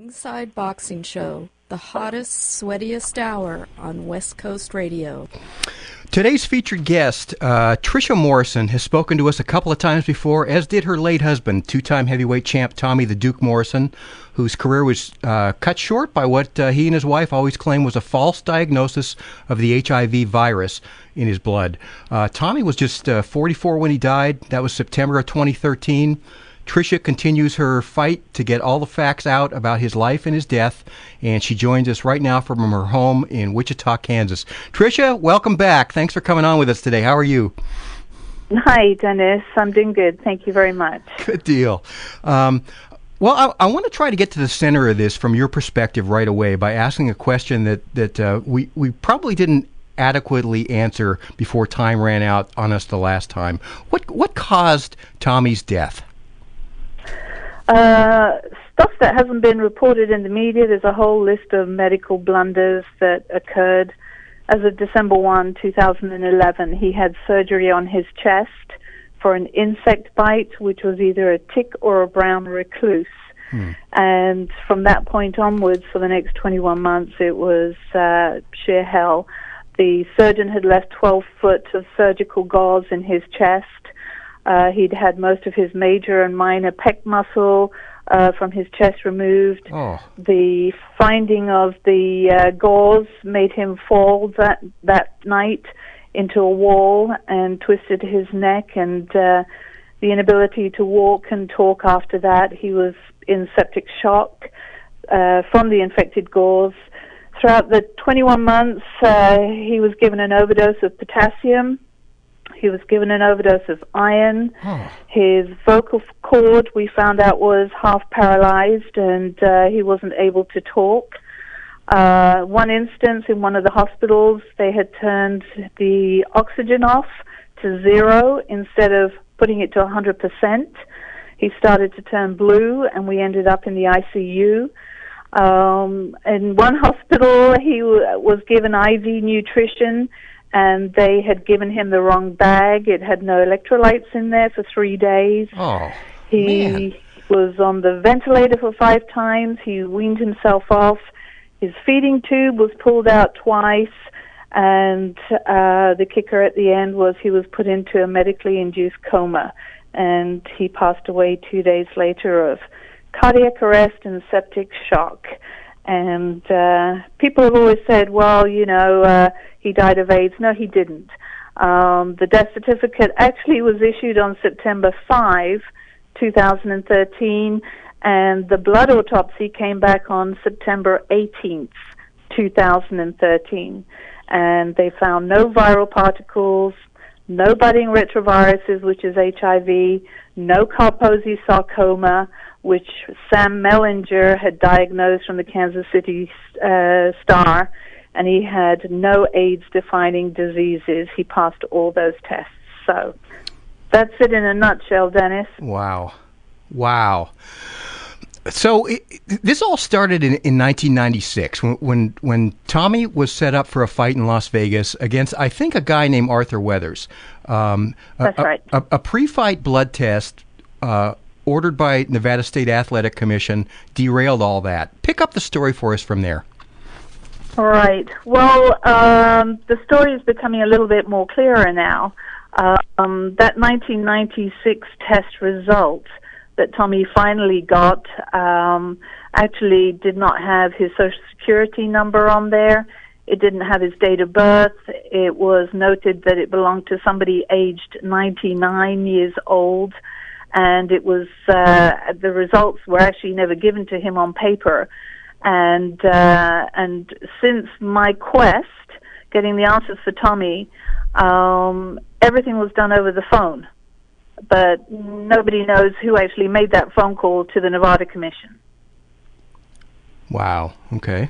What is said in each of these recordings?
Ringside Boxing Show, the hottest, sweatiest hour on West Coast radio. Today's featured guest, Trisha Morrison, has spoken to us a couple of times before, as did her late husband, two-time heavyweight champ Tommy The Duke Morrison, whose career was cut short by what he and his wife always claimed was a false diagnosis of the HIV virus in his blood. Tommy was just 44 when he died. That was September of 2013. Trisha continues her fight to get all the facts out about his life and his death, and she joins us right now from her home in Wichita, Kansas. Trisha, welcome back. Thanks for coming on with us today. How are you? Hi, Dennis. I'm doing good. Thank you very much. Good deal. Well, I want to try to get to the center of this from your perspective right away by asking a question that we probably didn't adequately answer before time ran out on us the last time. What caused Tommy's death? Stuff that hasn't been reported in the media. There's a whole list of medical blunders that occurred. As of December 1, 2011, he had surgery on his chest for an insect bite, which was either a tick or a brown recluse. And from that point onwards, for the next 21 months, it was sheer hell. The surgeon had left 12 foot of surgical gauze in his chest. He'd had most of his major and minor pec muscle from his chest removed. Oh. The finding of the gauze made him fall that night into a wall and twisted his neck, and the inability to walk and talk after that. He was in septic shock from the infected gauze. Throughout the 21 months, he was given an overdose of potassium. He was given an overdose of iron. Oh. His vocal cord, we found out, was half paralyzed, and he wasn't able to talk. One instance in one of the hospitals, they had turned the oxygen off to 0 instead of putting it to 100%. He started to turn blue, and we ended up in the ICU. In one hospital, he was given IV nutrition, and they had given him the wrong bag. It had no electrolytes in there for 3 days. Oh, he was on the ventilator for 5 times. He weaned himself off. His feeding tube was pulled out twice, and the kicker at the end was he was put into a medically induced coma, and he passed away 2 days later of cardiac arrest and septic shock. And people have always said, well, he died of AIDS. No, he didn't. The death certificate actually was issued on September 5, 2013, and the blood autopsy came back on September 18th, 2013. And they found no viral particles, no budding retroviruses, which is HIV, no Kaposi sarcoma, which Sam Mellinger had diagnosed from the Kansas City Star, and he had no AIDS-defining diseases. He passed all those tests. So that's it in a nutshell, Dennis. Wow. So this all started in 1996 when Tommy was set up for a fight in Las Vegas against, I think, a guy named Arthur Weathers. That's right. A pre-fight blood test ordered by Nevada State Athletic Commission derailed all that. Pick up the story for us from there. All right. Well, the story is becoming a little bit more clearer now. That 1996 test result that Tommy finally got actually did not have his Social Security number on there. It didn't have his date of birth. It was noted that it belonged to somebody aged 99 years old, and it was the results were actually never given to him on paper. And since my quest, getting the answers for Tommy, everything was done over the phone. But nobody knows who actually made that phone call to the Nevada Commission. Wow. Okay.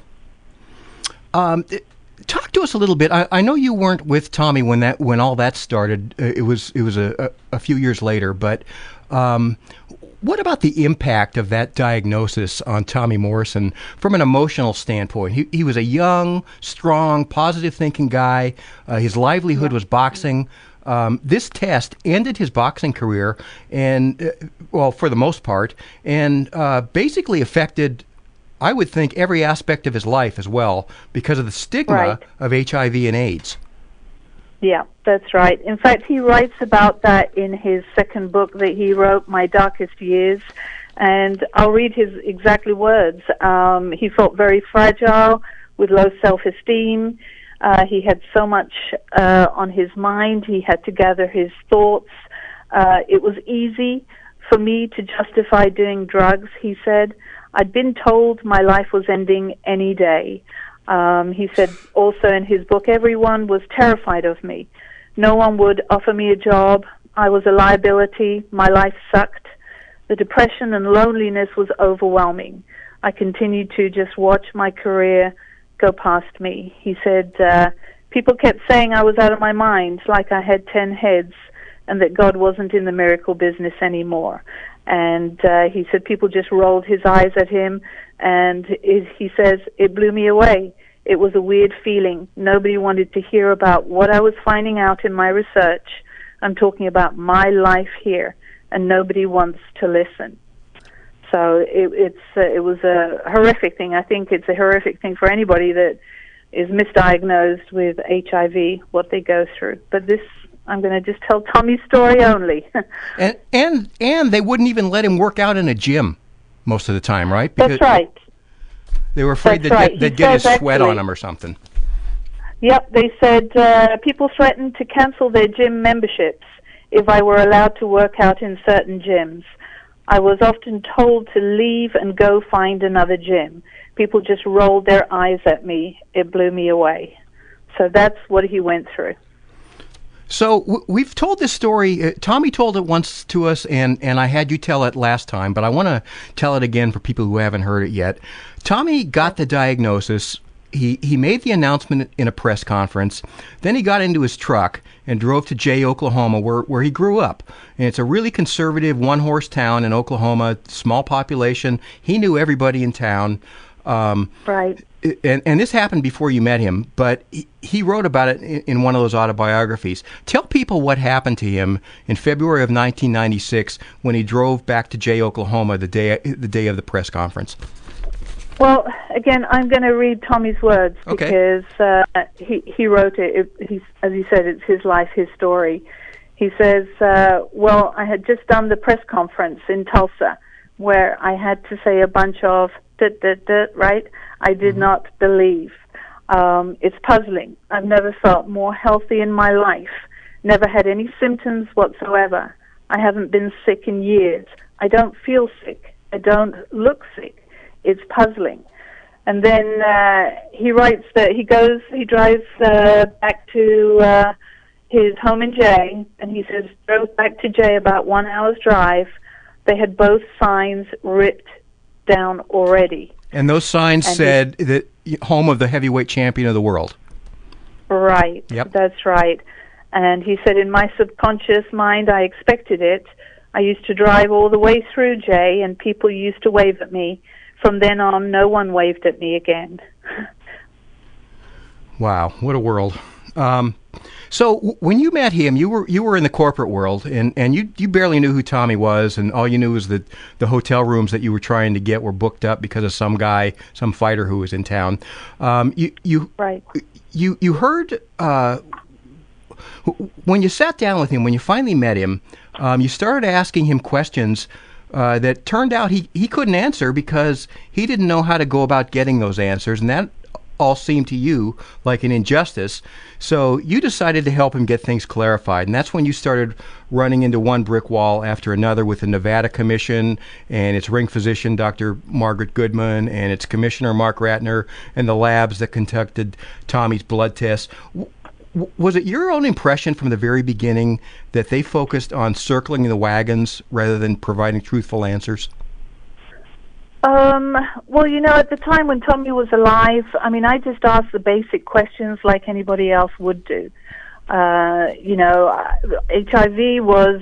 Talk to us a little bit. I know you weren't with Tommy when all that started. It was a few years later. But what about the impact of that diagnosis on Tommy Morrison from an emotional standpoint? He was a young, strong, positive-thinking guy. His livelihood was boxing. This test ended his boxing career, and for the most part, and basically affected I would think, every aspect of his life as well because of the stigma of HIV and AIDS. Yeah, that's right. In fact, he writes about that in his second book that he wrote, My Darkest Years, and I'll read his exact words. He felt very fragile, with low self-esteem. He had so much on his mind. He had to gather his thoughts. It was easy for me to justify doing drugs, he said. I'd been told my life was ending any day. He said also in his book, everyone was terrified of me. No one would offer me a job. I was a liability. My life sucked. The depression and loneliness was overwhelming. I continued to just watch my career go past me. He said, people kept saying I was out of my mind, like I had 10 heads, and that God wasn't in the miracle business anymore. And he said people just rolled his eyes at him, and he says, it blew me away. It was a weird feeling. Nobody wanted to hear about what I was finding out in my research. I'm talking about my life here, and nobody wants to listen. So it was a horrific thing. I think it's a horrific thing for anybody that is misdiagnosed with HIV, what they go through. But this, I'm going to just tell Tommy's story only. and they wouldn't even let him work out in a gym most of the time, right? Because that's right. They were afraid they'd get his sweat on him or something. Yep, they said people threatened to cancel their gym memberships if I were allowed to work out in certain gyms. I was often told to leave and go find another gym. People just rolled their eyes at me. It blew me away. So that's what he went through. So we've told this story. Tommy told it once to us, and I had you tell it last time, but I want to tell it again for people who haven't heard it yet. Tommy got the diagnosis. He made the announcement in a press conference. Then he got into his truck and drove to Jay, Oklahoma, where he grew up. And it's a really conservative one-horse town in Oklahoma, small population. He knew everybody in town. Right. And this happened before you met him, but he wrote about it in one of those autobiographies. Tell people what happened to him in February of 1996 when he drove back to Jay, Oklahoma, the day of the press conference. Well, again, I'm going to read Tommy's words because he wrote it. As you said, it's his life, his story. He says, well, I had just done the press conference in Tulsa where I had to say a bunch of right? I did not believe. It's puzzling. I've never felt more healthy in my life. Never had any symptoms whatsoever. I haven't been sick in years. I don't feel sick. I don't look sick. It's puzzling. And then he writes that he drives back to his home in Jay, and he says, drove back to Jay about 1 hour's drive. They had both signs ripped down already. And those signs said that home of the heavyweight champion of the world. Right. Yep. That's right. And he said, in my subconscious mind, I expected it. I used to drive all the way through Jay, and people used to wave at me. From then on, no one waved at me again. Wow, what a world. So when you met him, you were in the corporate world, and you barely knew who Tommy was, and all you knew was that the hotel rooms that you were trying to get were booked up because of some fighter who was in town. Right. You heard when you sat down with him, when you finally met him, you started asking him questions that turned out he couldn't answer because he didn't know how to go about getting those answers, and that all seemed to you like an injustice. So you decided to help him get things clarified, and that's when you started running into one brick wall after another with the Nevada Commission and its ring physician, Dr. Margaret Goodman, and its commissioner, Mark Ratner, and the labs that conducted Tommy's blood tests. Was it your own impression from the very beginning that they focused on circling the wagons rather than providing truthful answers? Well, at the time when Tommy was alive, I just asked the basic questions like anybody else would do. HIV was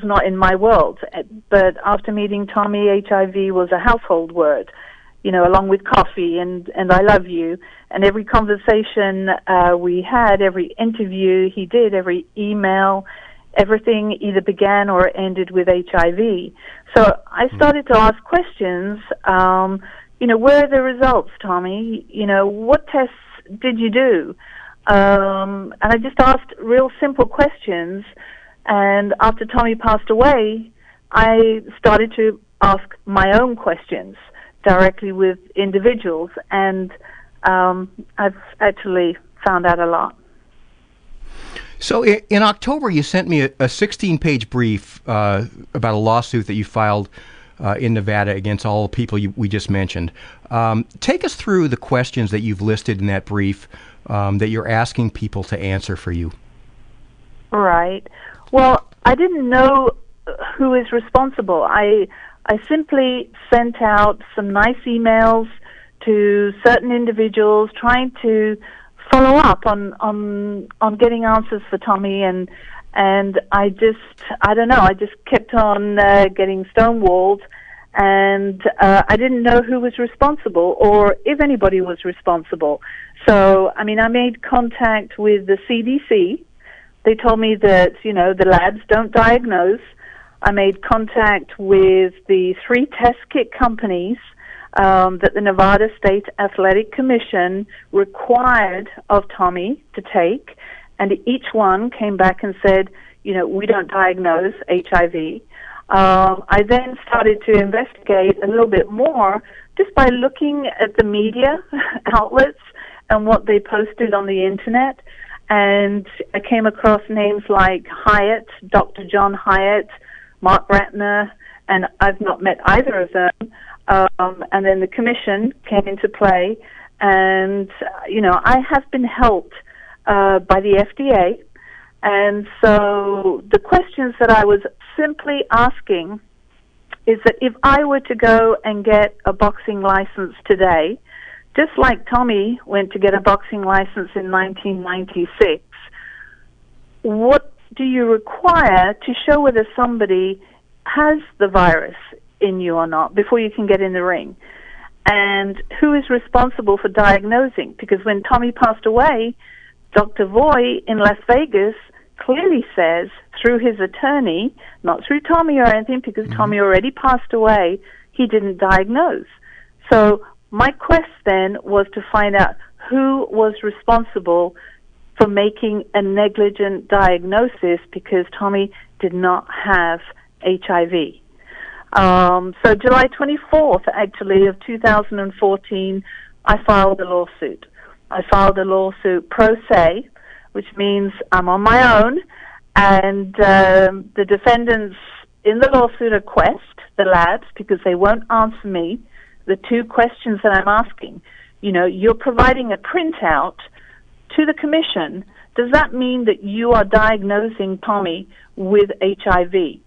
not in my world, but after meeting Tommy, HIV was a household word, along with coffee and I love you. And every conversation we had, every interview he did, every email, everything either began or ended with HIV. So I started to ask questions. Where are the results, Tommy? What tests did you do? And I just asked real simple questions. And after Tommy passed away, I started to ask my own questions directly with individuals, and I've actually found out a lot. So in October, you sent me a 16-page brief about a lawsuit that you filed in Nevada against all the people we just mentioned. Take us through the questions that you've listed in that brief that you're asking people to answer for you. Right. Well, I didn't know who is responsible. I simply sent out some nice emails to certain individuals trying to follow up on getting answers for Tommy, and I don't know, I just kept on getting stonewalled, and I didn't know who was responsible or if anybody was responsible. So, I made contact with the CDC. They told me that, the labs don't diagnose. I made contact with the 3 test kit companies that the Nevada State Athletic Commission required of Tommy to take, and each one came back and said, we don't diagnose HIV. I then started to investigate a little bit more just by looking at the media outlets and what they posted on the internet, and I came across names like Hyatt, Dr. John Hyatt, Mark Ratner, and I've not met either of them. And then the commission came into play, and, I have been helped by the FDA. And so the questions that I was simply asking is that if I were to go and get a boxing license today, just like Tommy went to get a boxing license in 1996, what do you require to show whether somebody has the virus in you or not before you can get in the ring? And who is responsible for diagnosing? Because when Tommy passed away, Dr. Voy in Las Vegas clearly says through his attorney, not through Tommy or anything, because Tommy already passed away, he didn't diagnose. So my quest then was to find out who was responsible for making a negligent diagnosis, because Tommy did not have HIV. So July 24th, actually, of 2014, I filed a lawsuit. I filed a lawsuit pro se, which means I'm on my own, and the defendants in the lawsuit are Quest, the labs, because they won't answer me the 2 questions that I'm asking. You're providing a printout to the commission. Does that mean that you are diagnosing Tommy with HIV?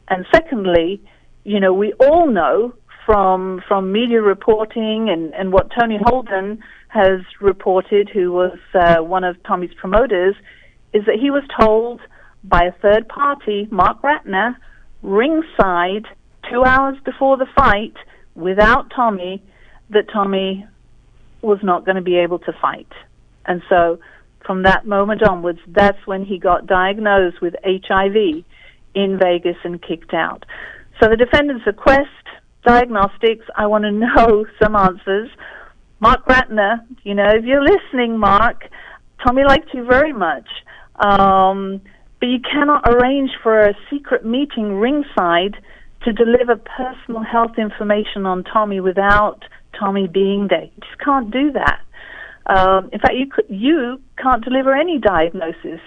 And secondly, we all know from media reporting and what Tony Holden has reported, who was one of Tommy's promoters, is that he was told by a third party, Mark Ratner, ringside 2 hours before the fight, without Tommy, that Tommy was not going to be able to fight. And so from that moment onwards, that's when he got diagnosed with HIV in Vegas and kicked out. So the defendants are Quest Diagnostics. I want to know some answers. Mark Ratner, if you're listening, Mark, Tommy liked you very much. But you cannot arrange for a secret meeting ringside to deliver personal health information on Tommy without Tommy being there. You just can't do that. In fact, you can't deliver any diagnosis